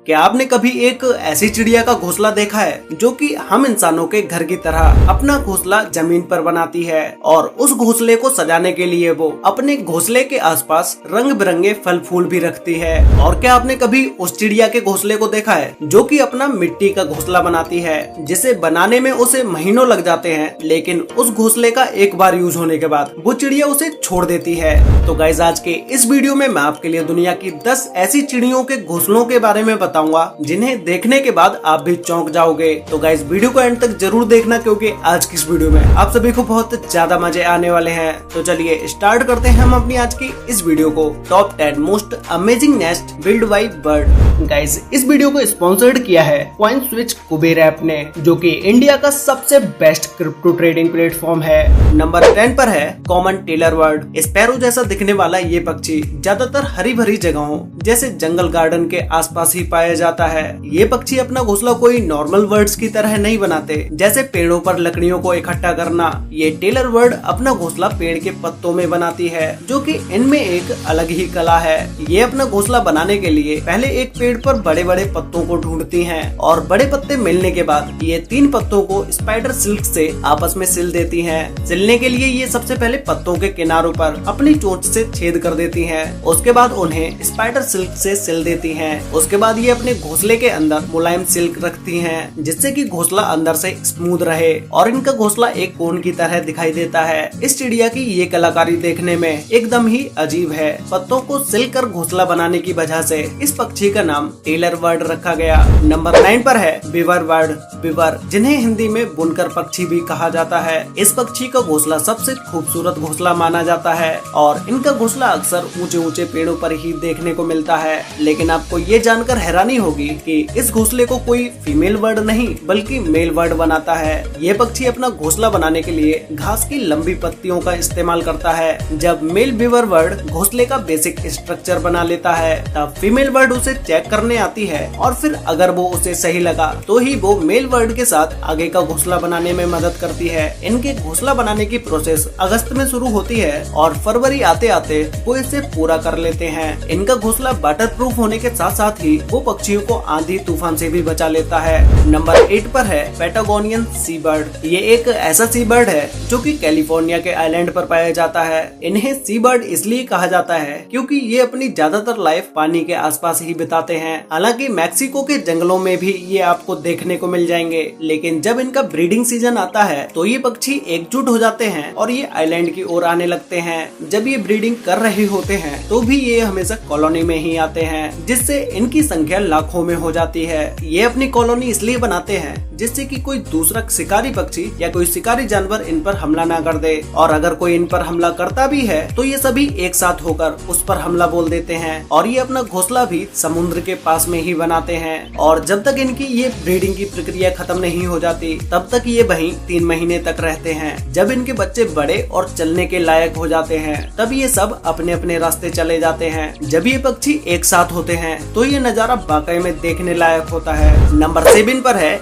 क्या आपने कभी एक ऐसी चिड़िया का घोंसला देखा है जो कि हम इंसानों के घर की तरह अपना घोंसला जमीन पर बनाती है और उस घोंसले को सजाने के लिए वो अपने घोंसले के आसपास रंग बिरंगे फल फूल भी रखती है। और क्या आपने कभी उस चिड़िया के घोंसले को देखा है जो कि अपना मिट्टी का घोंसला बनाती है, जिसे बनाने में उसे महीनों लग जाते हैं, लेकिन उस घोंसले का एक बार यूज होने के बाद वो चिड़िया उसे छोड़ देती है। तो गाइस, आज के इस वीडियो में मैं आपके लिए दुनिया की 10 ऐसी चिड़ियों के घोंसलों के बारे में बताऊंगा जिन्हें देखने के बाद आप भी चौंक जाओगे। तो गाइस, वीडियो को एंड तक जरूर देखना क्योंकि आज की इस वीडियो में आप सभी को बहुत ज्यादा मजे आने वाले हैं। तो चलिए स्टार्ट करते हैं हम अपनी आज की इस वीडियो को। Top 10 most amazing nest build by bird. Guys, इस वीडियो को स्पॉन्सर्ड किया है कॉइन स्विच कुबेर ऐप ने, जो कि इंडिया का सबसे बेस्ट क्रिप्टो ट्रेडिंग प्लेटफॉर्म है। नंबर 10 पर है कॉमन टेलर बर्ड। स्पैरो जैसा दिखने वाला ये पक्षी ज्यादातर हरी भरी जगहों जैसे जंगल गार्डन के आसपास ही पाया जाता है। ये पक्षी अपना घोंसला कोई नॉर्मल बर्ड्स की तरह नहीं बनाते, जैसे पेड़ों पर लकड़ियों को इकट्ठा करना। ये टेलर बर्ड अपना घोंसला पेड़ के पत्तों में बनाती है, जो कि इनमें एक अलग ही कला है। ये अपना घोंसला बनाने के लिए पहले एक पेड़ पर बड़े बड़े पत्तों को ढूंढती हैं और बड़े पत्ते मिलने के बाद ये 3 पत्तों को स्पाइडर सिल्क से आपस में सिल देती हैं। सिलने के लिए ये सबसे पहले पत्तों के किनारों पर अपनी चोंच से छेद कर देती हैं। उसके बाद उन्हें स्पाइडर सिल्क से सिल देती हैं। उसके बाद ये अपने घोंसले के अंदर मुलायम सिल्क रखती हैं, जिससे कि घोंसला अंदर से स्मूथ रहे और इनका घोंसला एक कोन की तरह दिखाई देता है। इस चिड़िया की ये कलाकारी देखने में एकदम ही अजीब है। पत्तों को सिल कर घोंसला बनाने की वजह से इस पक्षी का नाम टेलर बर्ड रखा गया। नंबर 9 पर है बीवर बर्ड। बीवर, जिन्हें हिंदी में बुनकर पक्षी भी कहा जाता है। इस पक्षी का घोंसला सबसे खूबसूरत घोंसला माना जाता है और इनका घोंसला अक्सर ऊंचे ऊंचे पेड़ों पर ही देखने को मिलता है। लेकिन आपको ये जानकर हैरानी होगी कि इस घोंसले को कोई फीमेल बर्ड नहीं बल्कि मेल बर्ड बनाता है। ये पक्षी अपना घोंसला बनाने के लिए घास की लंबी पत्तियों का इस्तेमाल करता है। जब मेल बीवर बर्ड घोंसले का बेसिक स्ट्रक्चर बना लेता है, तब फीमेल बर्ड उसे चेक करने आती है और फिर अगर वो उसे सही लगा तो ही वो मेल बर्ड के साथ आगे का घोंसला बनाने में मदद करती है। इनके घोंसला बनाने की प्रोसेस अगस्त में शुरू होती है और फरवरी आते आते वो इसे पूरा कर लेते हैं। इनका घोंसला वाटर प्रूफ होने के साथ साथ ही वो पक्षियों को आंधी तूफान से भी बचा लेता है। नंबर 8 पर है पैटागोनियन सी बर्ड। ये एक ऐसा सी बर्ड है जो कि कैलिफोर्निया के आइलैंड पर पाया जाता है। इन्हें सी बर्ड इसलिए कहा जाता है क्योंकि ये अपनी ज्यादातर लाइफ पानी के आसपास ही बिताते हैं। हालांकि मैक्सिको के जंगलों में भी ये आपको देखने को मिल जाएंगे, लेकिन जब इनका ब्रीडिंग सीजन आता है तो ये पक्षी एकजुट हो जाते हैं और ये आइलैंड की ओर आने लगते हैं। जब ये ब्रीडिंग कर रहे होते हैं तो भी ये हमेशा कॉलोनी में ही आते हैं, जिससे इनकी संख्या लाखों में हो जाती है। ये अपनी कॉलोनी इसलिए बनाते हैं जिससे कि कोई दूसरा शिकारी पक्षी या कोई शिकारी जानवर इन पर हमला ना कर दे, और अगर कोई इन पर हमला करता भी है तो ये सभी एक साथ होकर उस पर हमला बोल देते हैं। और ये अपना घोंसला भी समुद्र के पास में ही बनाते हैं और जब तक इनकी ये ब्रीडिंग की प्रक्रिया खत्म नहीं हो जाती तब तक ये वहीं 3 महीने तक रहते हैं। जब इनके बच्चे बड़े और चलने के लायक हो जाते हैं तब ये सब अपने अपने रास्ते चले जाते हैं। जब ये पक्षी एक साथ होते हैं तो ये नजारा वाकई में देखने लायक होता है। नंबर 7 पर है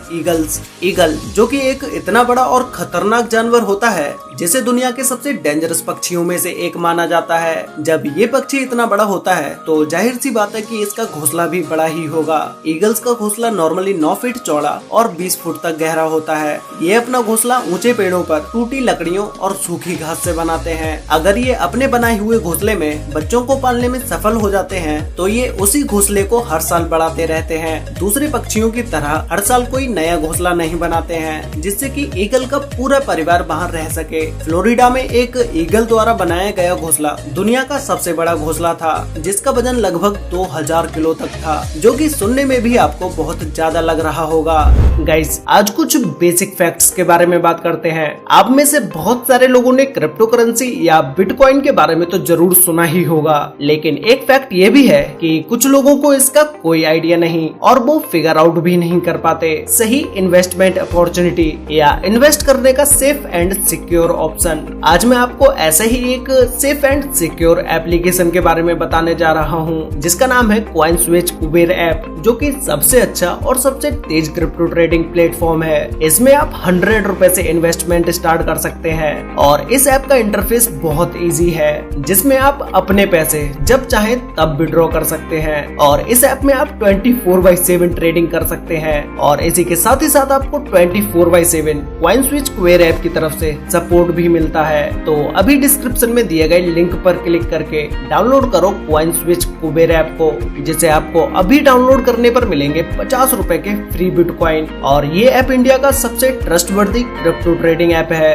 ईगल, जो कि एक इतना बड़ा और खतरनाक जानवर होता है जिसे दुनिया के सबसे डेंजरस पक्षियों में से एक माना जाता है। जब ये पक्षी इतना बड़ा होता है तो जाहिर सी बात है कि इसका घोंसला भी बड़ा ही होगा। ईगल्स का घोंसला नॉर्मली 9 फीट चौड़ा और 20 फुट तक गहरा होता है। ये अपना घोंसला ऊंचे पेड़ों पर टूटी लकड़ियों और सूखी घास से बनाते हैं। अगर ये अपने बनाए हुए घोंसले में बच्चों को पालने में सफल हो जाते हैं तो ये उसी घोंसले को हर साल बढ़ाते रहते हैं। दूसरे पक्षियों की तरह हर साल कोई नया घोंसला नहीं बनाते हैं, जिससे कि ईगल का पूरा परिवार बाहर रह सके। फ्लोरिडा में एक ईगल द्वारा बनाया गया घोंसला दुनिया का सबसे बड़ा घोंसला था, जिसका वजन लगभग 2000 किलो तक था, जो कि सुनने में भी आपको बहुत ज्यादा लग रहा होगा। गाइस, आज कुछ बेसिक फैक्ट्स के बारे में बात करते हैं। आप में से बहुत सारे लोगों ने क्रिप्टो करेंसी या बिटकॉइन के बारे में तो जरूर सुना ही होगा, लेकिन एक फैक्ट ये भी है कि कुछ लोगों को इसका कोई आइडिया नहीं और वो फिगर आउट भी नहीं कर पाते सही इन्वेस्टमेंट अपॉर्चुनिटी या इन्वेस्ट करने का सेफ एंड सिक्योर ऑप्शन। आज मैं आपको ऐसे ही एक सेफ एंड सिक्योर एप्लीकेशन के बारे में बताने जा रहा हूं, जिसका नाम है CoinSwitch कुबेर ऐप, जो कि सबसे अच्छा और सबसे तेज क्रिप्टो ट्रेडिंग प्लेटफॉर्म है। इसमें आप 100 रुपए से इन्वेस्टमेंट स्टार्ट कर सकते हैं और इस ऐप का इंटरफेस बहुत इजी है, जिसमें आप अपने पैसे जब चाहे तब विड्रॉ कर सकते हैं और इस ऐप में आप 24/7 ट्रेडिंग कर सकते हैं और इसी के साथ ही साथ आपको 24/7 CoinSwitch कुबेर ऐप की तरफ से सपोर्ट भी मिलता है। तो अभी डिस्क्रिप्शन में दिए गए लिंक पर क्लिक करके डाउनलोड करो CoinSwitch कुबेर ऐप को, जिसे आपको अभी डाउनलोड करने पर मिलेंगे 50 रुपए के फ्री बिटकॉइन। और ये ऐप इंडिया का सबसे ट्रस्टवर्दी क्रिप्टो ट्रेडिंग ऐप है।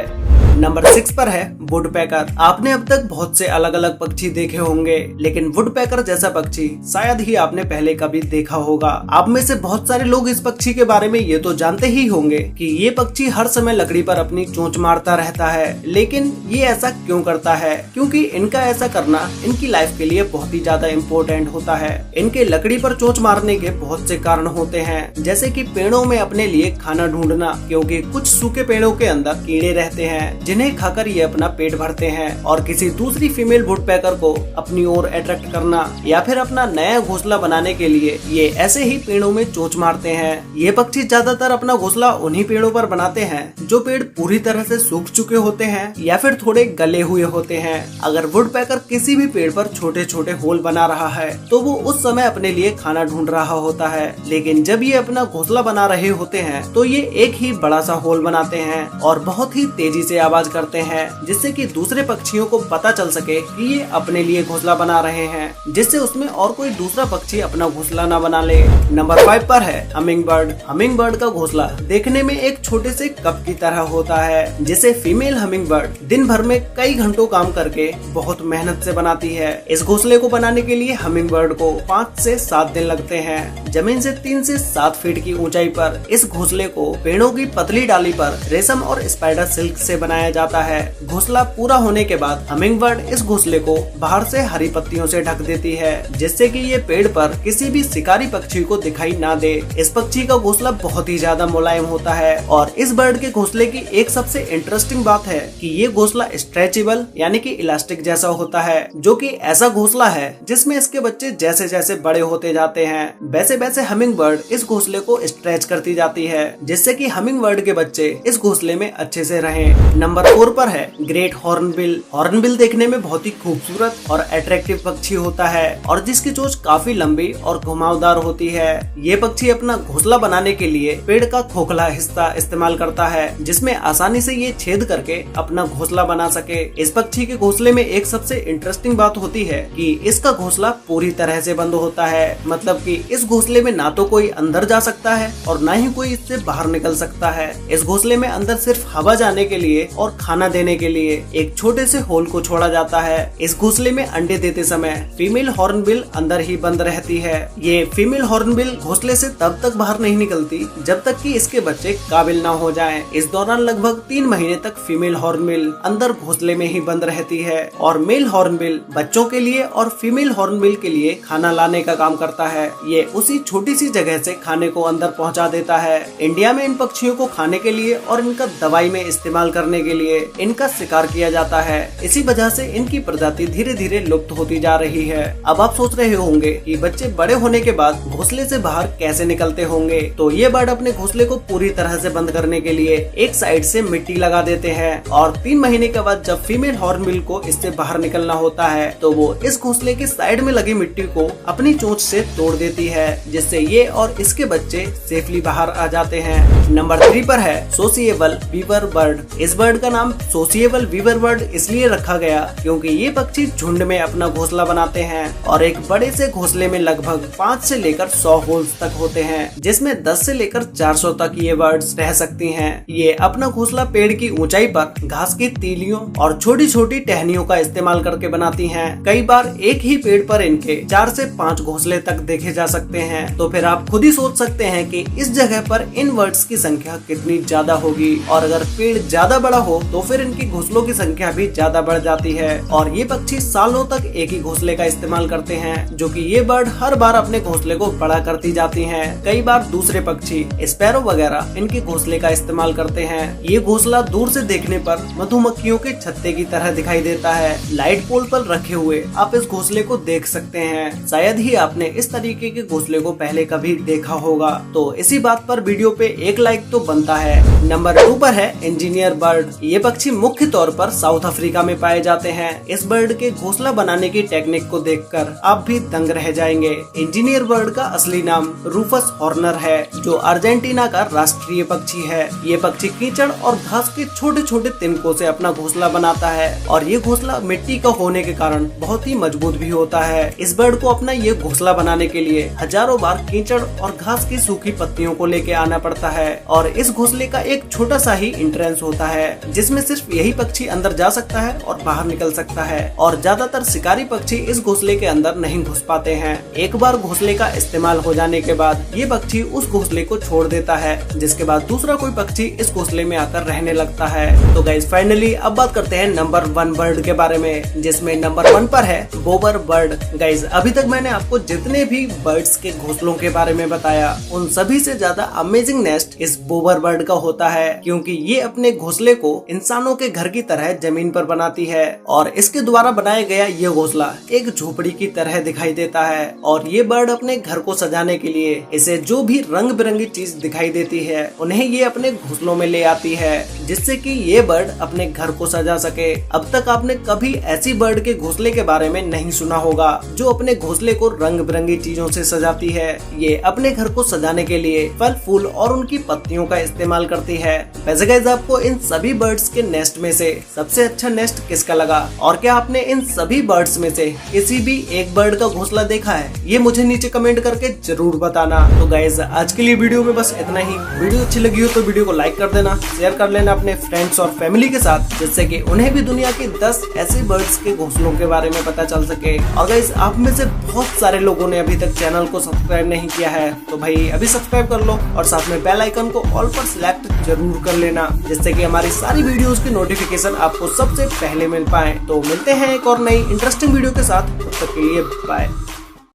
नंबर 6 पर है वुडपेकर। आपने अब तक बहुत से अलग अलग पक्षी देखे होंगे, लेकिन वुडपेकर जैसा पक्षी शायद ही आपने पहले कभी देखा होगा। आप में से बहुत सारे लोग इस पक्षी के बारे में ये तो जानते ही होंगे कि ये पक्षी हर समय लकड़ी पर अपनी चोंच मारता रहता है, लेकिन ये ऐसा क्यों करता है? क्योंकि इनका ऐसा करना इनकी लाइफ के लिए बहुत ही ज्यादा इम्पोर्टेंट होता है। इनके लकड़ी पर चोंच मारने के बहुत से कारण होते हैं, जैसे कि पेड़ों में अपने लिए खाना ढूंढना, क्योंकि कुछ सूखे पेड़ों के अंदर कीड़े रहते हैं जिन्हें खाकर ये अपना पेट भरते हैं, और किसी दूसरी फीमेल वुडपेकर को अपनी ओर अट्रैक्ट करना या फिर अपना नया घोंसला बनाने के लिए ये ऐसे ही पेड़ों में चोंच मारते हैं। ये पक्षी ज्यादातर अपना घोंसला उन्हीं पेड़ों पर बनाते हैं जो पेड़ पूरी तरह से सूख चुके होते हैं या फिर थोड़े गले हुए होते हैं। अगर वुडपेकर किसी भी पेड़ पर छोटे छोटे होल बना रहा है तो वो उस समय अपने लिए खाना ढूंढ रहा होता है, लेकिन जब ये अपना घोंसला बना रहे होते हैं तो ये एक ही बड़ा सा होल बनाते हैं और बहुत ही तेजी से आवाज करते हैं, जिससे कि दूसरे पक्षियों को पता चल सके कि ये अपने लिए घोंसला बना रहे हैं, जिससे उसमें और कोई दूसरा पक्षी अपना घोंसला न बना ले। नंबर 5 पर है हमिंगबर्ड। हमिंगबर्ड का घोंसला देखने में एक छोटे से कप की तरह होता है, जिसे फीमेल हमिंगबर्ड दिन भर में कई घंटों काम करके बहुत मेहनत से बनाती है। इस घोंसले को बनाने के लिए हमिंगबर्ड को 5 से 7 दिन लगते हैं। जमीन से 3 से 7 फीट की ऊंचाई पर इस घोंसले को पेड़ों की पतली डाली पर रेशम और स्पाइडर सिल्क से बनाया जाता है। घोंसला पूरा होने के बाद हमिंगबर्ड इस घोंसले को बाहर से हरी पत्तियों से ढक देती है, जिससे कि ये पेड़ पर किसी भी शिकारी पक्षी को दिखाई ना दे। इस पक्षी का घोंसला बहुत ही ज्यादा मुलायम होता है और इस बर्ड के घोंसले की एक सबसे इंटरेस्टिंग बात है कि ये घोंसला स्ट्रेचेबल यानी कि इलास्टिक जैसा होता है, जो कि ऐसा घोंसला है जिसमें इसके बच्चे जैसे जैसे बड़े होते जाते हैं वैसे वैसे हमिंगबर्ड इस घोंसले को स्ट्रेच करती जाती है, जिससे कि हमिंगबर्ड के बच्चे इस घोंसले में अच्छे से रहें। नंबर 4 पर है ग्रेट हॉर्नबिल। हॉर्नबिल देखने में बहुत ही खूबसूरत और अट्रैक्टिव पक्षी होता है और जिसकी चोंच काफी लंबी और घुमावदार होती है। ये पक्षी अपना घोंसला बनाने के लिए पेड़ का खोखला हिस्सा इस्तेमाल करता है, जिसमें आसानी से ये छेद करके अपना घोंसला बना सके। इस पक्षी के घोंसले में एक सबसे इंटरेस्टिंग बात होती है कि इसका घोंसला पूरी तरह से बंद होता है, मतलब कि इस घोंसले में ना तो कोई अंदर जा सकता है और ना ही कोई इससे बाहर निकल सकता है। इस घोंसले में अंदर सिर्फ हवा जाने के लिए और खाना देने के लिए एक छोटे से होल को छोड़ा जाता है। इस घोंसले में अंडे देते समय फीमेल हॉर्नबिल अंदर ही बंद रहती है। ये फीमेल हॉर्नबिल घोंसले से तब तक बाहर नहीं निकलती जब तक कि इसके बच्चे काबिल ना हो जाएं। इस दौरान लगभग 3 महीने तक फीमेल हॉर्नबिल अंदर घोंसले में ही बंद रहती है और मेल हॉर्नबिल बच्चों के लिए और फीमेल हॉर्नबिल के लिए खाना लाने का काम करता है। ये उसी छोटी सी जगह से खाने को अंदर पहुंचा देता है। इंडिया में इन पक्षियों को खाने के लिए और इनका दवाई में इस्तेमाल करने के लिए इनका शिकार किया जाता है। इसी वजह से इनकी प्रजाति धीरे धीरे लुप्त होती जा रही है। अब आप सोच रहे होंगे कि बच्चे बड़े होने के बाद घोंसले से बाहर कैसे निकलते होंगे, तो ये बर्ड अपने घोंसले को पूरी तरह से बंद करने के लिए एक साइड से मिट्टी लगा देते हैं और 3 महीने के बाद जब फीमेल हॉर्नबिल को इससे बाहर निकलना होता है तो वो इस घोंसले की साइड में लगी मिट्टी को अपनी चोंच से तोड़ देती है, जिससे ये और इसके बच्चे सेफली बाहर आ जाते हैं। नंबर 3 पर है सोशिएबल वीवर बर्ड। इस बर्ड का नाम सोशिएबल वीवर बर्ड इसलिए रखा गया क्योंकि ये पक्षी झुंड में अपना घोंसला बनाते हैं और एक बड़े से घोंसले में लगभग 5 से लेकर 100 होल्स तक होते हैं, जिसमें 10 से लेकर 400 तक ये बर्ड्स रह सकती हैं। ये अपना घोंसला पेड़ की ऊंचाई पर घास की तीलियों और छोटी छोटी टहनियों का इस्तेमाल करके बनाती हैं। कई बार एक ही पेड़ पर इनके 4 से 5 घोंसले तक देखे जा सकते हैं। तो फिर आप खुद ही सोच सकते हैं कि इस जगह पर इन बर्ड्स की संख्या कितनी ज्यादा होगी और अगर पेड़ ज्यादा बड़ा हो तो फिर इनकी घोंसलों की संख्या भी ज्यादा बढ़ जाती है और ये पक्षी सालों तक एक ही घोंसले का इस्तेमाल करते हैं, जो कि ये बर्ड हर बार अपने घोंसले को बड़ा करती जाती हैं। कई बार दूसरे पक्षी स्पैरो वगैरह इनके घोंसले का इस्तेमाल करते हैं। ये घोंसला दूर से देखने पर मधुमक्खियों के छत्ते की तरह दिखाई देता है। लाइट पोल पर रखे हुए आप इस घोंसले को देख सकते हैं। शायद ही आपने इस तरीके के घोंसले को पहले कभी देखा होगा। तो इसी बात पर वीडियो पे एक लाइक तो बनता है। नंबर 2 पर है इंजीनियर बर्ड। ये पक्षी मुख्य तौर पर साउथ अफ्रीका में पाए जाते हैं। इस बर्ड के घोंसला बनाने की टेक्निक को देखकर आप भी दंग रह जाएंगे। इंजीनियर बर्ड का असली नाम रूफस हॉर्नर है, जो अर्जेंटीना का राष्ट्रीय पक्षी है। ये पक्षी कीचड़ और घास के छोटे छोटे तिनकों से अपना घोंसला बनाता है और ये घोंसला मिट्टी का होने के कारण बहुत ही मजबूत भी होता है। इस बर्ड को अपना ये घोंसला बनाने के लिए हजारों बार कीचड़ और घास की सूखी पत्तियों को लेके आना पड़ता है और इस घोंसले का एक छोटा सा ही एंट्रेंस होता है, जिसमें सिर्फ यही पक्षी अंदर जा सकता है और बाहर निकल सकता है और ज्यादातर शिकारी पक्षी इस घोंसले के अंदर नहीं घुस पाते हैं। एक बार घोंसले का इस्तेमाल हो जाने के बाद ये पक्षी उस घोंसले को छोड़ देता है, जिसके बाद दूसरा कोई पक्षी इस घोंसले में आकर रहने लगता है। तो गाइस फाइनली अब बात करते हैं नंबर 1 बर्ड के बारे में, जिसमें नंबर 1 पर है बोबर बर्ड। गाइस अभी तक मैंने आपको जितने भी बर्ड्स के घोंसलों के बारे में बताया, उन सभी से ज्यादा अमेजिंग नेस्ट इस बोबर बर्ड का होता है, क्योंकि ये अपने घोंसले को इंसानों के घर की तरह जमीन पर बनाती है और इसके द्वारा बनाया गया ये घोंसला एक झोपड़ी की तरह दिखाई देता है। और ये बर्ड अपने घर को सजाने के लिए इसे जो भी रंग बिरंगी चीज दिखाई देती है उन्हें ये अपने घोंसलों में ले आती है, जिससे कि ये बर्ड अपने घर को सजा सके। अब तक आपने कभी ऐसी बर्ड के घोंसले के बारे में नहीं सुना होगा जो अपने घोंसले को रंग बिरंगी चीजों से सजाती है। ये अपने घर को सजाने के लिए फल फूल और उनकी पत्तियों का इस्तेमाल करती है। वैसे गाइस आपको इन सभी बर्ड्स के नेस्ट में से सबसे अच्छा नेस्ट किसका लगा, और क्या आपने इन सभी बर्ड्स में से किसी भी एक बर्ड का घोंसला देखा है, ये मुझे नीचे कमेंट करके जरूर बताना। तो गाइस आज के लिए वीडियो में बस इतना ही। वीडियो अच्छी लगी हो तो वीडियो को लाइक कर देना, शेयर कर लेना अपने फ्रेंड्स और फैमिली के साथ, जिससे कि उन्हें भी दुनिया के 10 ऐसे बर्ड्स के घोंसलों के बारे में पता चल सके। और गाइस आप में से बहुत सारे लोगों ने अभी तक चैनल को सब्सक्राइब नहीं किया है, तो भाई अभी सब्सक्राइब कर लो और साथ में बेल आइकन को ऑल पर सिलेक्ट जरूर कर लेना, जिससे कि हमारी सारी वीडियोस की नोटिफिकेशन आपको सबसे पहले मिल पाए। तो मिलते हैं एक और नई इंटरेस्टिंग वीडियो के साथ, तब तक के लिए बाय।